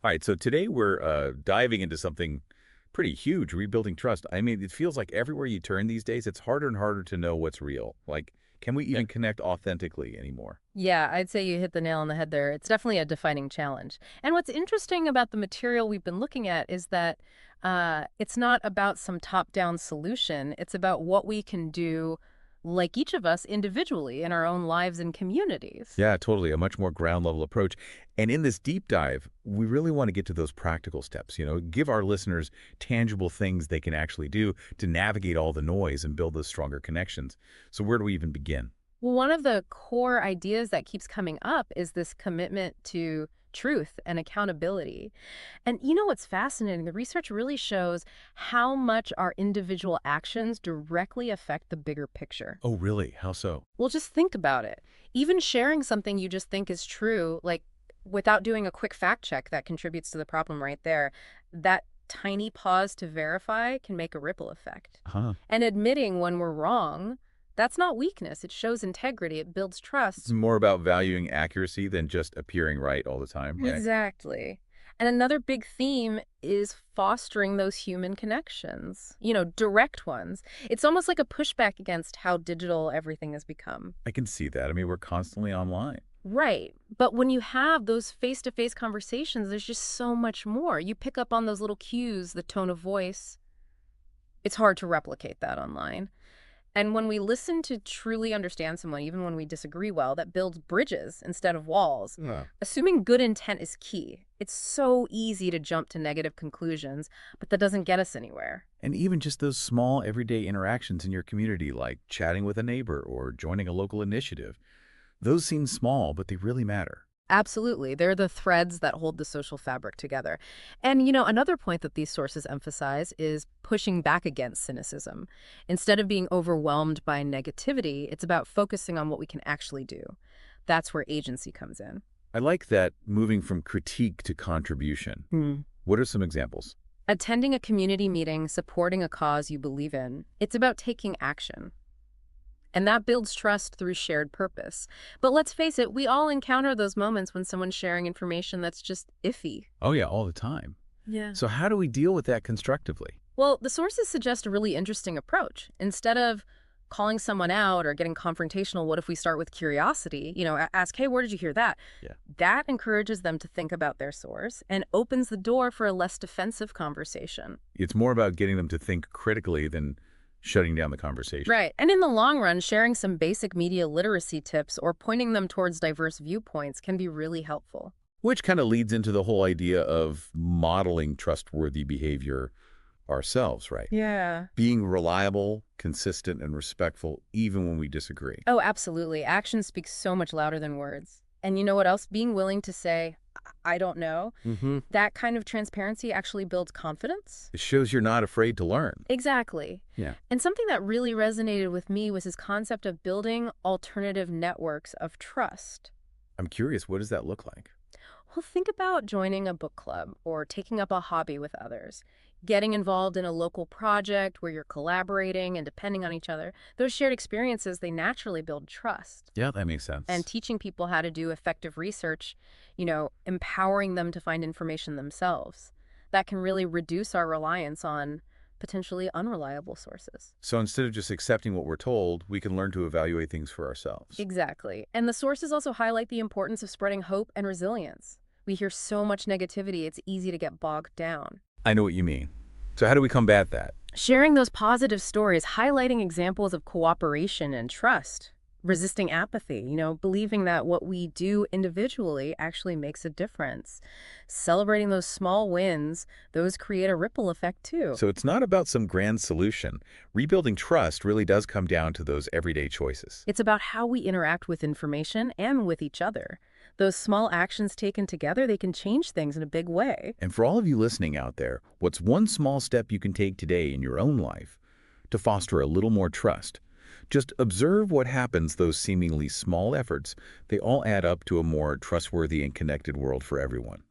All right, so today we're diving into something pretty huge, rebuilding trust. I mean, it feels like everywhere you turn these days, it's harder and harder to know what's real. Like, can we Yeah. even connect authentically anymore? Yeah, I'd say you hit the nail on the head there. It's definitely a defining challenge. And what's interesting about the material we've been looking at is that it's not about some top-down solution. It's about what we can do, like each of us individually in our own lives and communities. Yeah, totally. A much more ground level approach. And in this deep dive, we really want to get to those practical steps, give our listeners tangible things they can actually do to navigate all the noise and build those stronger connections. So where do we even begin? Well, one of the core ideas that keeps coming up is this commitment to truth and accountability. And you know what's fascinating? The research really shows how much our individual actions directly affect the bigger picture. Oh, really? How so? Well, just think about it. Even sharing something you just think is true, like without doing a quick fact check that contributes to the problem right there, that tiny pause to verify can make a ripple effect. Huh. And admitting when we're wrong, that's not weakness. It shows integrity. It builds It's trust. more about valuing accuracy than just appearing right all the time, right? Exactly. And another big theme is fostering those human connections, direct ones. It's almost like a pushback against how digital everything has become. I can see that. I mean, we're constantly online. Right. But when you have those face-to-face conversations, there's just so much more. You pick up on those little cues, the tone of voice. It's hard to replicate that online. And when we listen to truly understand someone, even when we disagree well, that builds bridges instead of walls. Yeah. Assuming good intent is key. It's so easy to jump to negative conclusions, but that doesn't get us anywhere. And even just those small everyday interactions in your community, like chatting with a neighbor or joining a local initiative, those seem small, but they really matter. Absolutely. They're the threads that hold the social fabric together. And, another point that these sources emphasize is pushing back against cynicism. Instead of being overwhelmed by negativity, it's about focusing on what we can actually do. That's where agency comes in. I like that moving from critique to contribution. Hmm. What are some examples? Attending a community meeting, supporting a cause you believe in, it's about taking action. And that builds trust through shared purpose. But let's face it, we all encounter those moments when someone's sharing information that's just iffy. Oh, yeah, all the time. Yeah. So how do we deal with that constructively? Well, the sources suggest a really interesting approach. Instead of calling someone out or getting confrontational, what if we start with curiosity? Ask, hey, where did you hear that? Yeah. That encourages them to think about their source and opens the door for a less defensive conversation. It's more about getting them to think critically than shutting down the conversation. Right. And in the long run, sharing some basic media literacy tips or pointing them towards diverse viewpoints can be really helpful. Which kind of leads into the whole idea of modeling trustworthy behavior ourselves, right? Yeah. Being reliable, consistent, and respectful even when we disagree. Oh, absolutely. Action speaks so much louder than words. And you know what else? Being willing to say, I don't know, Mm-hmm. that kind of transparency actually builds confidence. It shows you're not afraid to learn. Exactly. Yeah. And something that really resonated with me was his concept of building alternative networks of trust. I'm curious, what does that look like? Well, think about joining a book club or taking up a hobby with others, getting involved in a local project where you're collaborating and depending on each other. Those shared experiences, they naturally build trust. Yeah, that makes And sense. teaching people how to do effective research, empowering them to find information themselves. That can really reduce our reliance on potentially unreliable sources. So instead of just accepting what we're told, we can learn to evaluate things for ourselves. Exactly. And the sources also highlight the importance of spreading hope and resilience. We hear so much negativity, it's easy to get bogged down. I know what you mean. So how do we combat that? Sharing those positive stories, highlighting examples of cooperation and trust, resisting apathy, believing that what we do individually actually makes a difference. Celebrating those small wins, those create a ripple effect too. So it's not about some grand solution. Rebuilding trust really does come down to those everyday choices. It's about how we interact with information and with each other. Those small actions taken together, they can change things in a big way. And for all of you listening out there, what's one small step you can take today in your own life to foster a little more trust? Just observe what happens, those seemingly small efforts. They all add up to a more trustworthy and connected world for everyone.